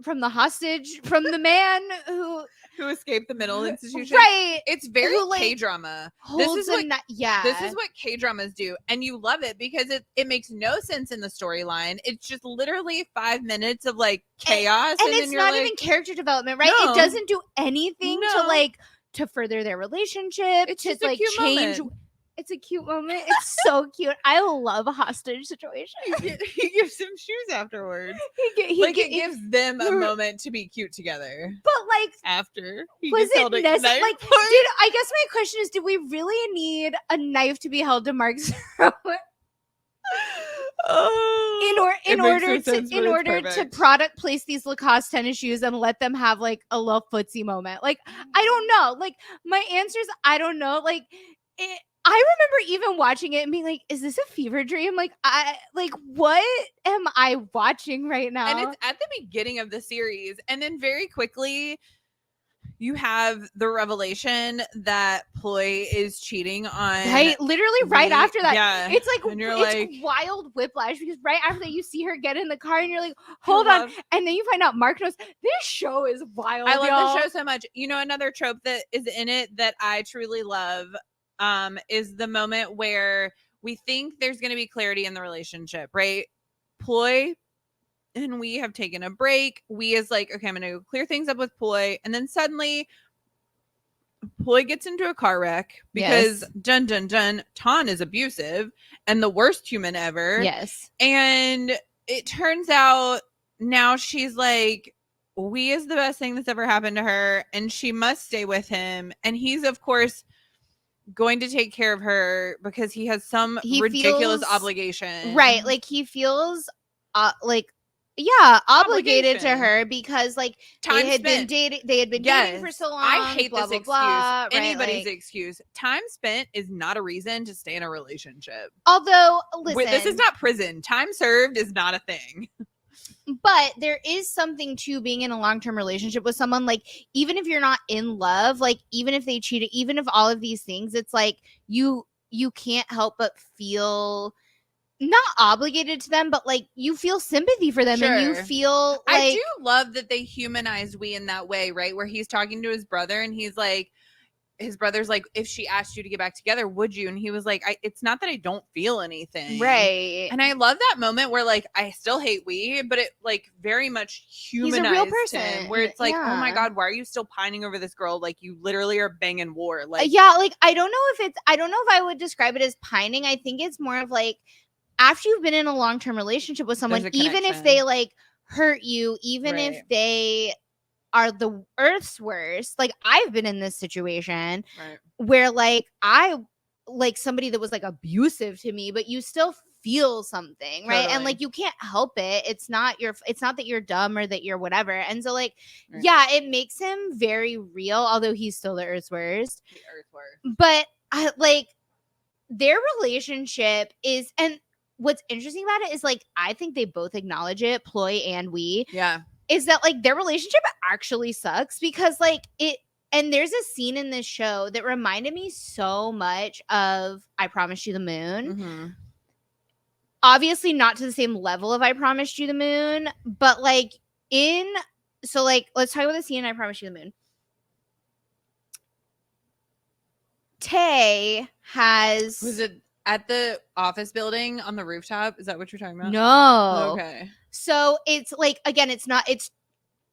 S1: from the hostage, from the man who
S2: escaped the mental institution.
S1: Right.
S2: It's very K-drama. This is what K-dramas do. And you love it because it makes no sense in the storyline. It's just literally 5 minutes of like chaos.
S1: And it's not even character development, right? No. It doesn't do anything to further their relationship.
S2: It's
S1: to
S2: just like change.
S1: Moment. It's a cute moment. It's so cute. I love a hostage situation.
S2: He gives him shoes afterwards. It gives them a moment to be cute together.
S1: But like
S2: after
S1: was it necessary? Like, I guess my question is, did we really need a knife to be held to Mark's throat? In order to product place these Lacoste tennis shoes and let them have like a little footsie moment. Like, I don't know. Like, my answer is I don't know. Like, I remember even watching it and being like, is this a fever dream? Like, what am I watching right now?
S2: And it's at the beginning of the series. And then very quickly, you have the revelation that Ploy is cheating on.
S1: Right? Literally right after that.
S2: Yeah.
S1: It's like,
S2: and you're
S1: it's
S2: like,
S1: wild whiplash because right after that, you see her get in the car and you're like, hold on. And then you find out Mark knows. This show is wild.
S2: I love
S1: y'all.
S2: the show so much. You know, another trope that is in it that I truly love is the moment where we think there's going to be clarity in the relationship, right? Ploy and we have taken a break. We is like, okay, I'm going to go clear things up with Ploy. And then suddenly Ploy gets into a car wreck because dun dun dun, Ton is abusive and the worst human ever.
S1: Yes.
S2: And it turns out now she's like, we is the best thing that's ever happened to her and she must stay with him. And he's, of course, going to take care of her because he has some ridiculous obligation.
S1: Right. Like he feels obligated to her because like they had been dating for so long.
S2: I hate
S1: blah,
S2: this
S1: blah,
S2: excuse.
S1: blah,
S2: Anybody's
S1: right?
S2: excuse. Time spent is not a reason to stay in a relationship.
S1: Although, listen,
S2: this is not prison. Time served is not a thing.
S1: But there is something to being in a long-term relationship with someone. Like, even if you're not in love, like, even if they cheated, even if all of these things, it's like you can't help but feel not obligated to them, but like you feel sympathy for them. And you feel like,
S2: I do love that they humanized We in that way, right? Where he's talking to his brother and he's like, his brother's like, if she asked you to get back together, would you? And he was like, it's not that I don't feel anything.
S1: Right.
S2: And I love that moment where like, I still hate We, but it like very much humanized
S1: he's a real person
S2: him, where it's like, oh my God, why are you still pining over this girl? Like you literally are banging war. Like,
S1: like, I don't know if I would describe it as pining. I think it's more of like, after you've been in a long-term relationship with someone, even if they like hurt you, even if they are the earth's worst, like I've been in this situation where like I like somebody that was like abusive to me, but you still feel something, right? And like you can't help it. It's not that you're dumb or that you're whatever. And so like it makes him very real, although he's still the earth's worst. But I like their relationship is, and what's interesting about it is like I think they both acknowledge it, Ploy and We.
S2: Yeah.
S1: Is that like their relationship actually sucks because like it, and there's a scene in this show that reminded me so much of I Promised You the Moon.
S2: Mm-hmm.
S1: Obviously not to the same level of I Promised You the Moon, but like so like let's talk about the scene in I Promised You the Moon. Tay has...
S2: Was it at the office building on the rooftop? Is that what you're talking about?
S1: No.
S2: Okay.
S1: So it's like, again, it's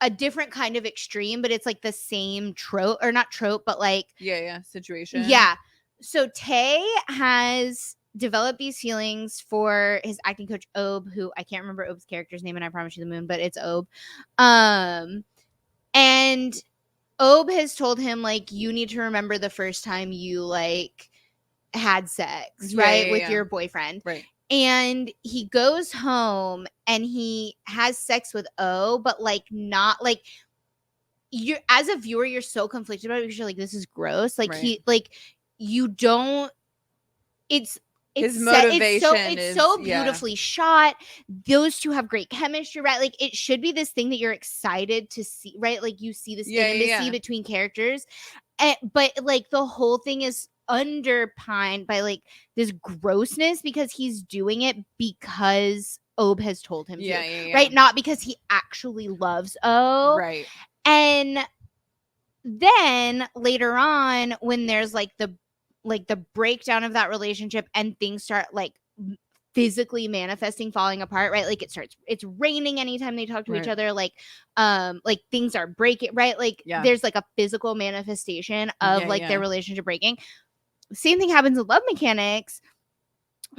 S1: a different kind of extreme, but it's like the same trope, or not trope, but like
S2: situation.
S1: Yeah. So Tay has developed these feelings for his acting coach Obe, who I can't remember Obe's character's name, and I Promise You the Moon, but it's Obe. And Obe has told him like, you need to remember the first time you like had sex, right, with your boyfriend,
S2: right?
S1: And he goes home and he has sex with O, but like not like, you're as a viewer, you're so conflicted about it because you're like, this is gross. Like he like you don't. It's his motivation. It's so beautifully shot. Those two have great chemistry, right? Like it should be this thing that you're excited to see, right? Like you see this intimacy between characters, but like the whole thing is underpinned by like this grossness because he's doing it because Obe has told him to, right? Not because he actually loves O,
S2: right?
S1: And then later on, when there's like the breakdown of that relationship and things start like physically manifesting, falling apart, right? Like it's raining anytime they talk to each other, like things are breaking, right? Like there's like a physical manifestation of their relationship breaking. Same thing happens in Love Mechanics,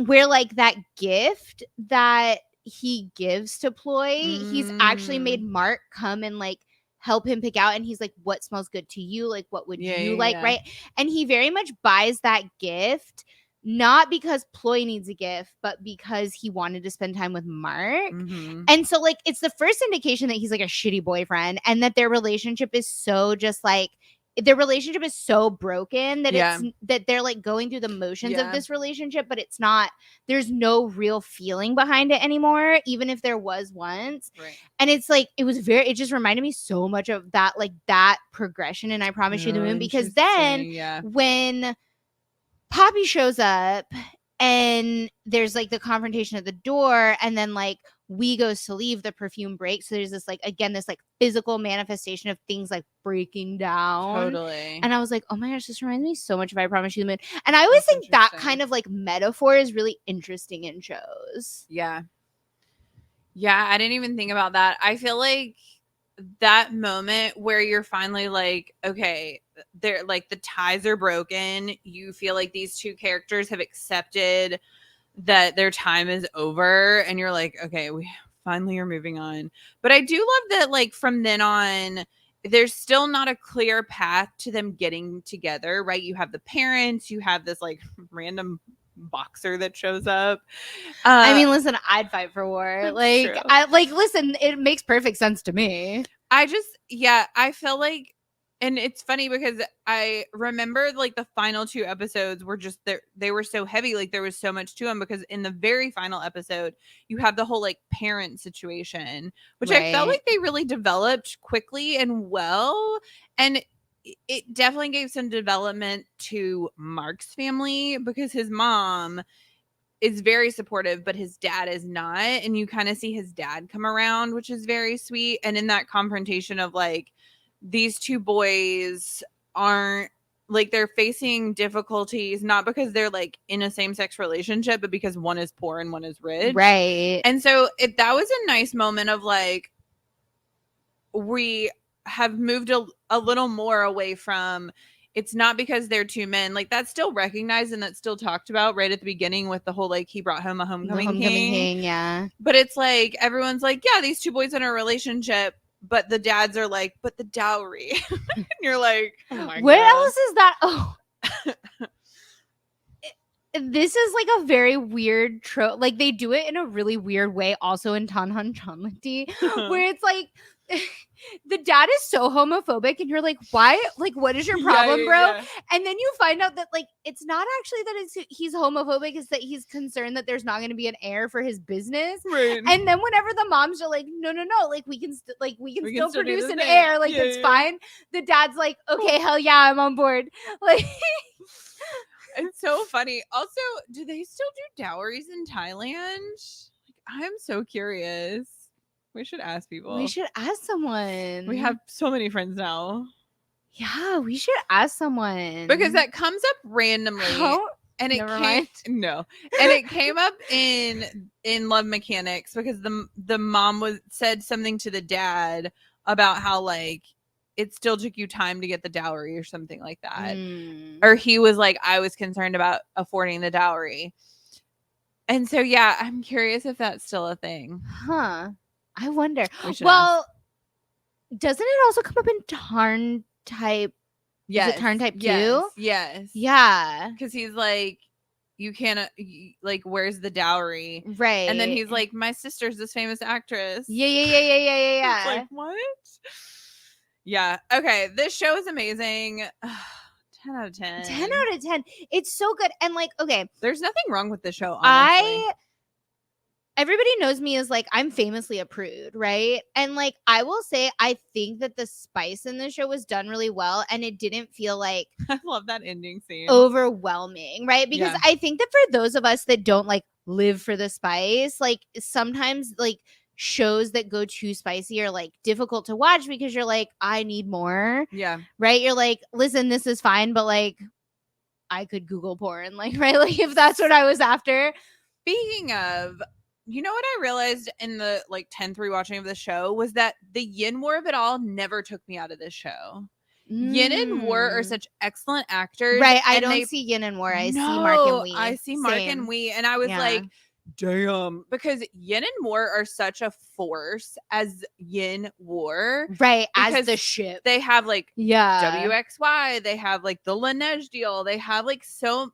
S1: where like that gift that he gives to Ploy, he's actually made Mark come and like help him pick out, and he's like, what smells good to you? Like, what would you like, right? And he very much buys that gift, not because Ploy needs a gift, but because he wanted to spend time with Mark. And so like it's the first indication that he's like a shitty boyfriend, and that their relationship is so just like their relationship is so broken that
S2: Yeah.
S1: that they're like going through the motions of
S2: Yeah.
S1: this relationship, but it's not, there's no real feeling behind it anymore, even if there was once.
S2: Right.
S1: And it's like, it just reminded me so much of that, like that progression in I Promise You the Moon, because then when Poppy shows up and there's like the confrontation at the door, and then like we goes to leave, the perfume breaks, so there's this like, again, this like physical manifestation of things like breaking down.
S2: Totally.
S1: And I was like, oh my gosh, this reminds me so much of I Promise You the Moon. And I always think that kind of like metaphor is really interesting in shows.
S2: Yeah, I didn't even think about that. I feel like that moment where you're finally like, okay, they're like, the ties are broken, you feel like these two characters have accepted that their time is over, and you're like, okay, we finally are moving on. But I do love that, like, from then on, there's still not a clear path to them getting together, right? You have the parents, you have this like random boxer that shows up.
S1: I mean, listen, I'd fight for war. Like, listen, it makes perfect sense to me.
S2: I feel like, and it's funny because I remember like the final 2 episodes were just they were so heavy, like there was so much to them, because in the very final episode you have the whole like parent situation, which I felt like they really developed quickly and well, and it definitely gave some development to Mark's family, because his mom is very supportive, but his dad is not. And you kind of see his dad come around, which is very sweet. And in that confrontation of like, these two boys aren't like, they're facing difficulties, not because they're like in a same-sex relationship, but because one is poor and one is rich.
S1: Right.
S2: And so that was a nice moment of like, we have moved a little more away from, it's not because they're two men, like that's still recognized and that's still talked about right at the beginning with the whole like, he brought home a homecoming king.
S1: Yeah,
S2: but it's like, everyone's like, yeah, these two boys in a relationship, but the dads are like, but the dowry. And you're like, oh my
S1: what
S2: God.
S1: else is that? Oh, this is like a very weird trope. Like they do it in a really weird way also in Tanhan Chanlati, where it's like the dad is so homophobic and you're like, why? Like, what is your problem, bro? Yeah. And then you find out that like, it's not actually that he's homophobic, it's that he's concerned that there's not going to be an heir for his business. Right. And then whenever the moms are like, no, like we can still produce an heir. Like, it's fine. The dad's like, okay, hell yeah, I'm on board. Like,
S2: it's so funny. Also, do they still do dowries in Thailand? Like, I'm so curious. We should ask people.
S1: We should ask someone.
S2: We have so many friends now.
S1: Yeah, we should ask someone.
S2: Because that comes up randomly. And it came up in Love Mechanics, because the mom said something to the dad about how like it still took you time to get the dowry or something like that. Or he was like, I was concerned about affording the dowry. And so, yeah, I'm curious if that's still a thing.
S1: Huh. I wonder. Well, doesn't it also come up in Tarn type?
S2: Yes.
S1: Is it Tarn type 2?
S2: Yes.
S1: Yeah.
S2: Because he's like, you can't, like, where's the dowry?
S1: Right.
S2: And then he's like, my sister's this famous actress.
S1: Yeah.
S2: It's like, what? Yeah. Okay. This show is amazing. 10 out of 10.
S1: 10 out of 10. It's so good. And like, okay.
S2: There's nothing wrong with the show, honestly.
S1: Everybody knows me as like, I'm famously a prude, right? And like, I will say, I think that the spice in the show was done really well, and it didn't feel like
S2: I love that ending scene.
S1: Overwhelming, right? Because I think that for those of us that don't like live for the spice, like sometimes like shows that go too spicy are like difficult to watch, because you're like, I need more.
S2: Yeah.
S1: Right? You're like, listen, this is fine, but like I could Google porn, like, right? Like if that's what I was after.
S2: Speaking of, you know what I realized in the like 10th rewatching of the show was that the yin war of it all never took me out of this show. Yin and War are such excellent actors.
S1: Right. I don't see Yin and War. I see Mark and Wee.
S2: I see Mark and Wee. And I was like, damn. Because Yin and War are such a force as Yin War.
S1: Right. As the ship.
S2: They have like WXY. They have like the Laneige deal. They have like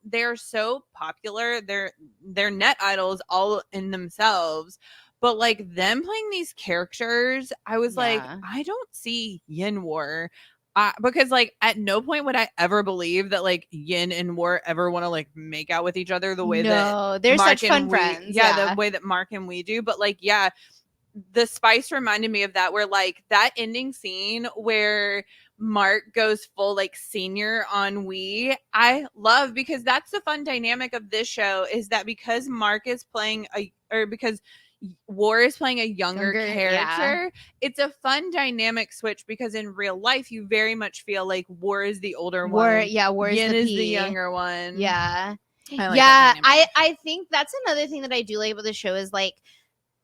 S2: they're so popular. They're net idols all in themselves. But like them playing these characters, I was like, I don't see Yin War. Because like at no point would I ever believe that like Yin and War ever want to like make out with each other the way that
S1: No, they're
S2: Mark
S1: such fun
S2: and
S1: friends.
S2: the way that Mark and we do. But like, yeah, the Spice reminded me of that, where like that ending scene where Mark goes full like senior on we, I love, because that's the fun dynamic of this show, is that because Mark is playing because War is playing a younger character, it's a fun dynamic switch, because in real life you very much feel like War is the older one.
S1: War is
S2: Yin
S1: the
S2: is
S1: P.
S2: the younger one.
S1: Yeah.
S2: I like that dynamic.
S1: I think that's another thing that I do like about the show is like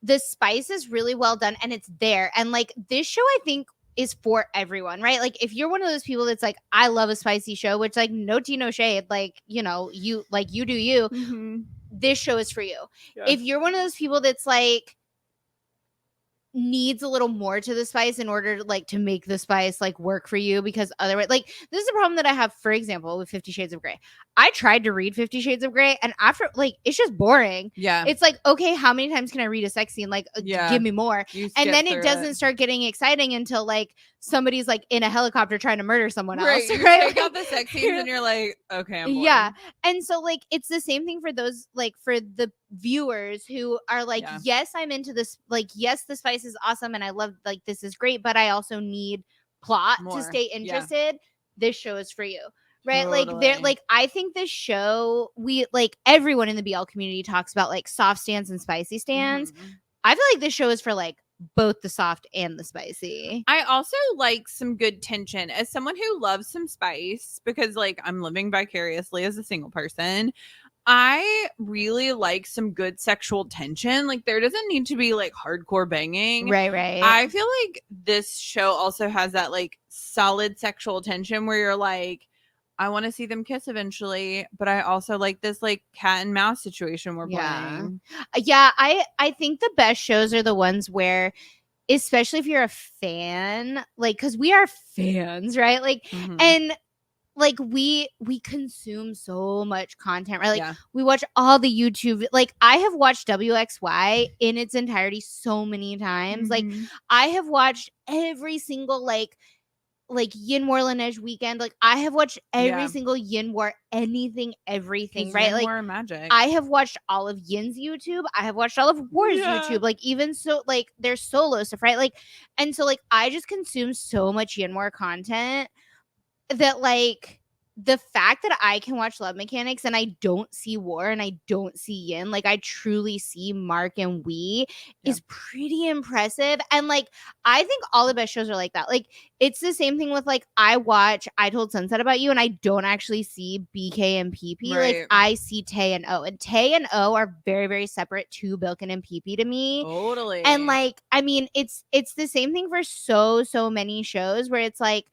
S1: the spice is really well done and it's there. And like this show, I think, is for everyone, right? Like if you're one of those people that's like, I love a spicy show, which like no tea, no shade, like, you know, you do you.
S2: Mm-hmm.
S1: This show is for you.
S2: Yeah.
S1: If you're one of those people that's like needs a little more to the spice in order to like to make the spice like work for you, because otherwise, like, this is a problem that I have, for example, with 50 Shades of Grey. I tried to read 50 Shades of Grey, and after, like, it's just boring.
S2: Yeah.
S1: It's like, okay, how many times can I read a sex scene? Like, give me more. And then it doesn't start getting exciting until like somebody's like in a helicopter trying to murder someone else.
S2: You
S1: right?
S2: take out the sex scenes and you're like, okay, I'm bored.
S1: Yeah. And so like it's the same thing for those, like for the viewers who are like, yes, I'm into this, like, yes, the spice is awesome and I love, like, this is great, but I also need plot to stay interested. This show is for you. Right? Totally. Like they're like, I think this show, we like everyone in the BL community talks about like soft stands and spicy stands. Mm-hmm. I feel like this show is for like both the soft and the spicy.
S2: I also like some good tension as someone who loves some spice, because like I'm living vicariously as a single person. I really like some good sexual tension. Like there doesn't need to be like hardcore banging.
S1: Right.
S2: I feel like this show also has that like solid sexual tension where you're like, I want to see them kiss eventually, but I also like this like cat and mouse situation we're playing.
S1: Yeah, I think the best shows are the ones where, especially if you're a fan, like, because we are fans, right? Like, mm-hmm. And like we consume so much content, right? Like we watch all the YouTube. Like I have watched WXY in its entirety so many times. Mm-hmm. Like I have watched every single like Yin War Laneige weekend. Like I have watched every single Yin War anything, everything, right?
S2: Yin
S1: like
S2: War magic.
S1: I have watched all of Yin's YouTube. I have watched all of War's YouTube. Like even so, like their solo stuff, right? Like, and so like I just consume so much Yin War content that like the fact that I can watch Love Mechanics and I don't see War and I don't see Yin, like I truly see Mark and Wee is pretty impressive. And like I think all the best shows are like that. Like it's the same thing with like I watch I Told Sunset About You and I don't actually see BK and PP. Right. Like I see Tay and O, and Tay and O are very, very separate to Bilkin and PP to me.
S2: Totally.
S1: And like I mean it's the same thing for so many shows where it's like,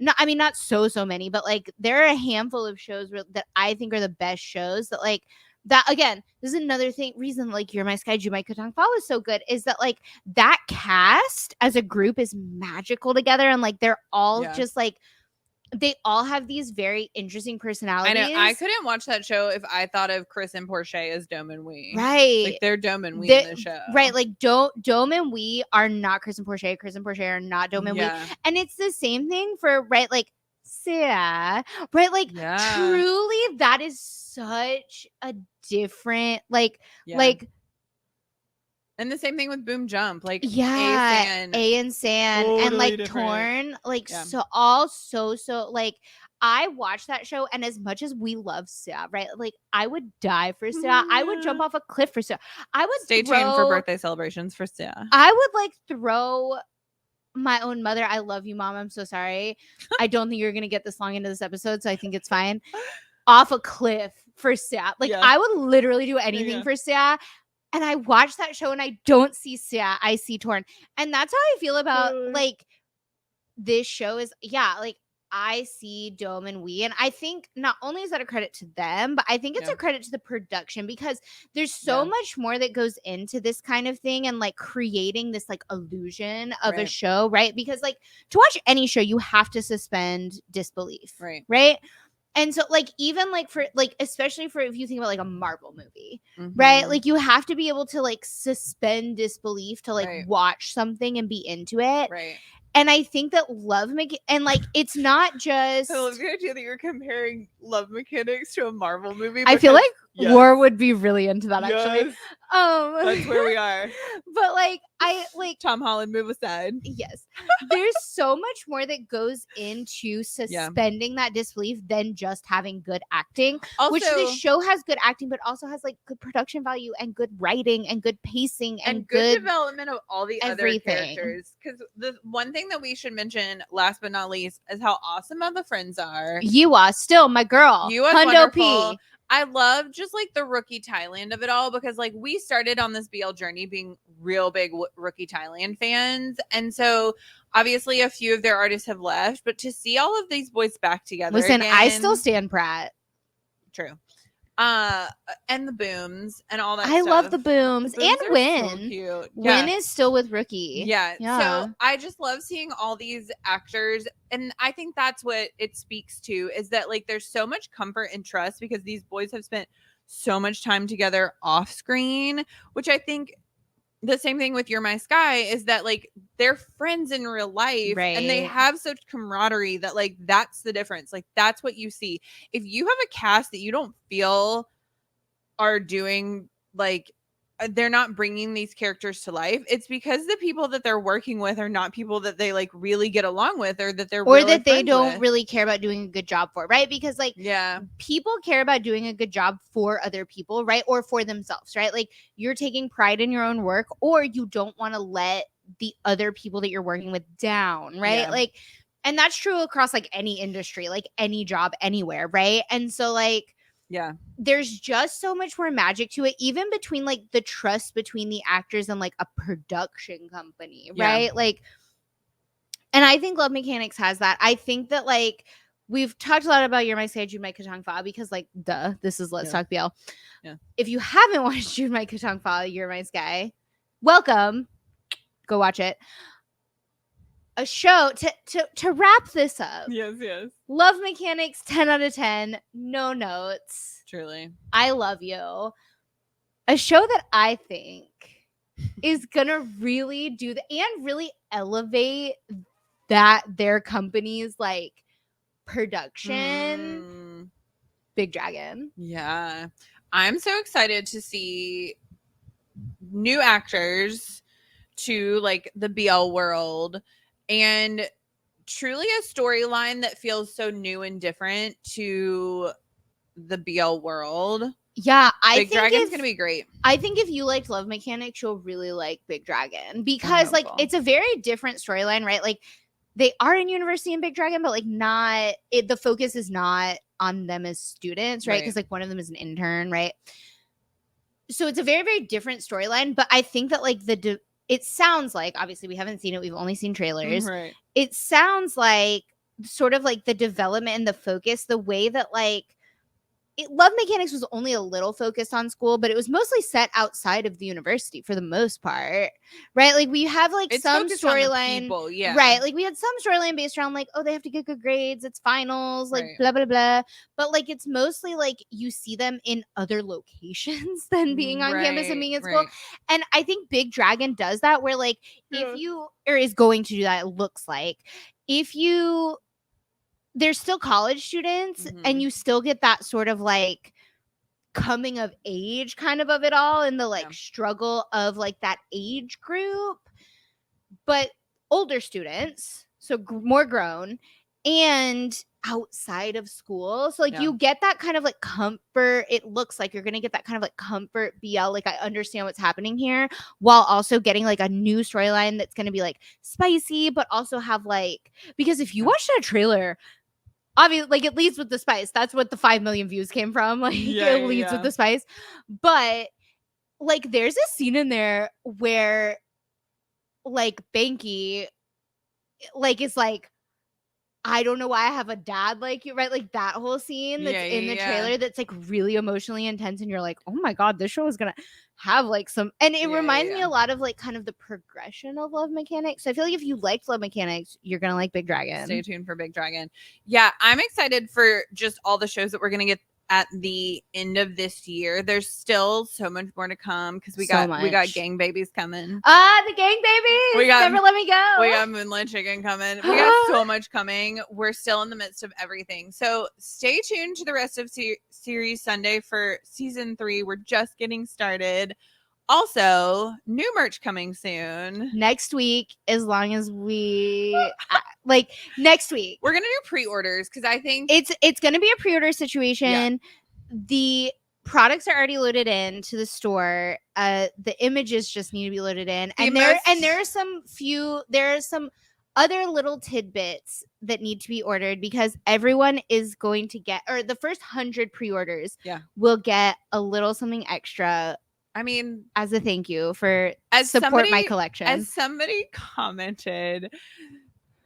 S1: no, I mean, not so many, but like there are a handful of shows that I think are the best shows that like that. Again, this is another reason like You're My Sky, Jumai Kutang Fall is so good, is that like that cast as a group is magical together, and like they're all just like, they all have these very interesting personalities.
S2: I know. I couldn't watch that show if I thought of Chris and Portia as Dome and Wee.
S1: Right.
S2: Like they're Dome and Wee in the show.
S1: Right. Like Dome and Wee are not Chris and Portia. Chris and Portia are not Dome and Wee. And it's the same thing for, right, like Sia. Right? Like truly that is such a different like
S2: and the same thing with Boom Jump, like
S1: A and San, totally, and like different. Torn, like so like I watched that show, and as much as we love Sia, right? Like I would die for Sia. I would jump off a cliff for Sia. I would
S2: stay tuned for birthday celebrations for Sia.
S1: I would like throw my own mother. I love you, Mom. I'm so sorry. I don't think you're gonna get this long into this episode, so I think it's fine. Off a cliff for Sia. Like I would literally do anything for Sia. And I watch that show and I don't see Sia, I see Torn. And that's how I feel about like this show is, like I see Dome and Wee. And I think not only is that a credit to them, but I think it's a credit to the production, because there's so much more that goes into this kind of thing and like creating this like illusion of a show, right? Because like to watch any show, you have to suspend disbelief, right? And so like even like for like especially for if you think about like a Marvel movie, right? Like you have to be able to like suspend disbelief to like watch something and be into it.
S2: Right.
S1: And I think that and like it's not just.
S2: I love the idea that you're comparing love mechanics to a Marvel movie.
S1: I feel like
S2: yes,
S1: War would be really into that actually.
S2: that's where we are.
S1: But like I like
S2: Tom Holland, move aside.
S1: yes, there's so much more that goes into suspending that disbelief than just having good acting.
S2: Also,
S1: which this show has good acting, but also has like good production value and good writing and good pacing and
S2: good development of all the
S1: everything.
S2: other characters. Because the one thing that we should mention, last but not least, is how awesome all the friends are.
S1: You are still my girl.
S2: You are
S1: Hundo
S2: wonderful.
S1: P.
S2: I love just like the rookie Thailand of it all, because like we started on this BL journey being real big rookie Thailand fans. And so obviously a few of their artists have left, but to see all of these boys back together.
S1: Listen,
S2: again,
S1: I still stand Pratt.
S2: True. And the Booms and all that
S1: I
S2: stuff.
S1: love the Booms and Win.
S2: So cute.
S1: Win is still with Rookie.
S2: Yeah. So I just love seeing all these actors, and I think that's what it speaks to, is that like there's so much comfort and trust because these boys have spent so much time together off screen, which I think the same thing with You're My Sky is that like they're friends in real life,
S1: right,
S2: and they have such camaraderie that like that's the difference. Like that's what you see. If you have a cast that you don't feel are doing like they're not bringing these characters to life, it's because the people that they're working with are not people that they like really get along with, or that they're
S1: or
S2: really
S1: that they don't
S2: with.
S1: really care about doing a good job for, right? Because like
S2: yeah,
S1: people care about doing a good job for other people, right? Or for themselves, right? Like you're taking pride in your own work, or you don't want to let the other people that you're working with down, right?
S2: Yeah.
S1: Like, and that's true across like any industry, like any job anywhere, right? And so like
S2: yeah,
S1: there's just so much more magic to it, even between like the trust between the actors and like a production company, right?
S2: Yeah.
S1: Like, and I think Love Mechanics has that. I think that like we've talked a lot about You're My Sky, Jude My Katong Fa, because like duh, this is Let's Talk BL.
S2: Yeah.
S1: If you haven't watched Jude My Katong Fa, You're My Sky, welcome. Go watch it. A show to wrap this up.
S2: Yes.
S1: Love Mechanics, 10 out of 10. No notes.
S2: Truly.
S1: I love you. A show that I think is gonna really do that and really elevate that their company's like production. Big Dragon.
S2: Yeah. I'm so excited to see new actors to like the BL world, and truly a storyline that feels so new and different to the BL world.
S1: Yeah,
S2: Big Dragon's gonna be great.
S1: I think if you liked Love Mechanics, you'll really like Big Dragon, because like it's a very different storyline, right? Like they are in university in Big Dragon, but like not the focus is not on them as students, right? Because like one of them is an intern, right? So it's a very, very different storyline. But I think that like it sounds like, obviously we haven't seen it, we've only seen trailers.
S2: Right.
S1: It sounds like sort of like the development and the focus, the way that like Love Mechanics was only a little focused on school, but it was mostly set outside of the university for the most part, right? Like we have like
S2: it's
S1: some storyline,
S2: yeah,
S1: right? Like we had some storyline based around like, oh, they have to get good grades, it's finals, like blah blah blah. But like it's mostly like you see them in other locations than being on campus and being in school. And I think Big Dragon does that, where like if you is going to do that, it looks like if you. They're still college students, and you still get that sort of like coming of age kind of it all, and the like struggle of like that age group, but older students, so more grown and outside of school. So like you get that kind of like comfort. It looks like you're gonna get that kind of like comfort BL, like I understand what's happening here, while also getting like a new storyline that's gonna be like spicy, but also have like, because if you watch that trailer, obviously, like it leads with the spice. That's what the 5 million views came from. Like it leads with the spice. But like there's a scene in there where like Banky like is like, I don't know why I have a dad like you, right? Like that whole scene that's in the trailer that's like really emotionally intense, and you're like, oh my god, this show is gonna have like some, and it reminds me a lot of like kind of the progression of Love Mechanics. So I feel like if you liked Love Mechanics, you're gonna like Big Dragon.
S2: Stay tuned for Big Dragon. Yeah, I'm excited for just all the shows that we're gonna get at the end of this year. There's still so much more to come because we
S1: So
S2: got
S1: much.
S2: gang babies coming.
S1: The gang babies.
S2: We got-
S1: Never let me go.
S2: We got Moonlight Chicken coming. We got so much coming. We're still in the midst of everything. So stay tuned to the rest of Series Sunday for season 3. We're just getting started. Also, new merch coming soon.
S1: Next week, as long as we like next week.
S2: We're gonna do pre-orders because I think
S1: It's gonna be a pre-order situation. The products are already loaded into the store. The images just need to be loaded in. And there are some other little tidbits that need to be ordered because everyone is going to get, or the first 100 pre-orders will get a little something extra.
S2: I mean,
S1: as a thank you for support my collection.
S2: As somebody commented,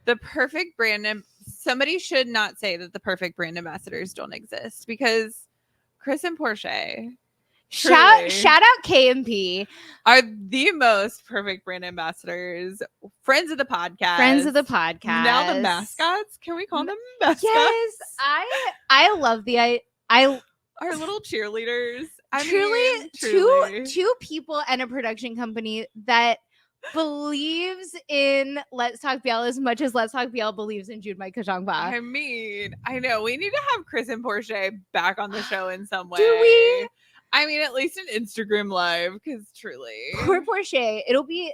S2: the perfect brand, somebody should not say that the perfect brand ambassadors don't exist because Chris and Portia,
S1: shout out KMP,
S2: are the most perfect brand ambassadors, friends of the podcast. Now the mascots. Can we call them mascots?
S1: Yes, I love
S2: our little cheerleaders.
S1: Truly. Two people and a production company that believes in Let's Talk BL as much as Let's Talk BL believes in Jude Mike Kajangba.
S2: I mean, I know we need to have Chris and Portia back on the show in some way.
S1: Do we?
S2: I mean, at least an Instagram live, because truly.
S1: Poor Portia. It'll be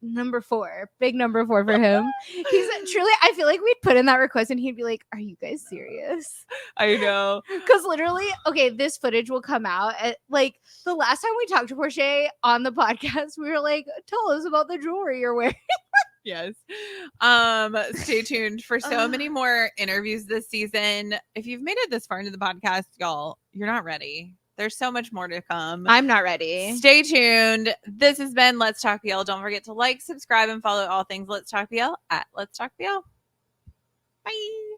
S1: number 4. Big number 4 for him. He's truly, I feel like we'd put in that request and he'd be like, are you guys serious?
S2: I know.
S1: Because literally, okay, this footage will come out. Like, the last time we talked to Portia on the podcast, we were like, tell us about the jewelry you're wearing.
S2: Yes. Stay tuned for so many more interviews this season. If you've made it this far into the podcast, y'all, you're not ready. There's so much more to come.
S1: I'm not ready.
S2: Stay tuned. This has been Let's Talk BL. Don't forget to like, subscribe, and follow all things Let's Talk BL at Let's Talk BL. Bye.